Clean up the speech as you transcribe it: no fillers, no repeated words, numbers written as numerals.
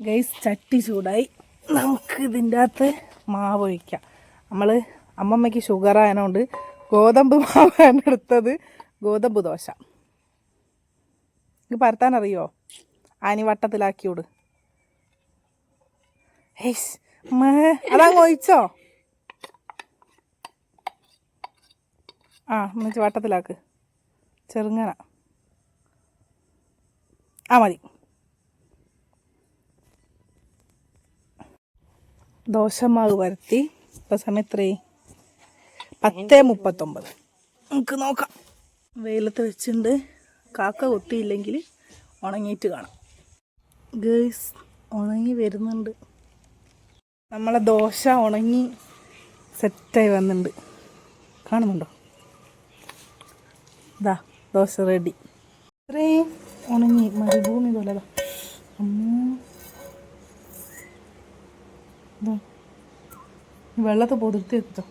Guys ചട്ടി ചൂടായി. നമുക്ക് ഇതിൻ്റെ അകത്ത് മാവ് ഒഴിക്കാം. അമ്മമ്മയ്ക്ക് ഷുഗർ ആയതുകൊണ്ട് ഗോതമ്പ് മാവാണ് എടുത്തത്. ഗോതമ്പ് ദോശ ഇത് പരത്താൻ അറിയോ? ആനി വട്ടത്തിലാക്കിയോട്. അതങ്ങ് ഒഴിച്ചോ? എന്നിട്ട് വട്ടത്തിലാക്ക്. ചെറുങ്ങന മതി. ദോശമാവ് പരത്തി. ഇപ്പോൾ സമയം എത്രയായി? 10:39. നമുക്ക് നോക്കാം. വെയിലത്ത് വെച്ചിട്ടുണ്ട്. കാക്ക കൊത്തിയില്ലെങ്കിൽ ഉണങ്ങിയിട്ട് കാണാം. ഗേഴ്സ് ഉണങ്ങി വരുന്നുണ്ട്. നമ്മളെ ദോശ ഉണങ്ങി സെറ്റായി വന്നിട്ടുണ്ട്. കാണുന്നുണ്ടോ? ഇതാ ദോശ റെഡി. ഇത്രയും ഉണങ്ങി മരുഭൂമി പോലെ. വെള്ളത്തെ പൊതിർത്തി വെച്ചോ.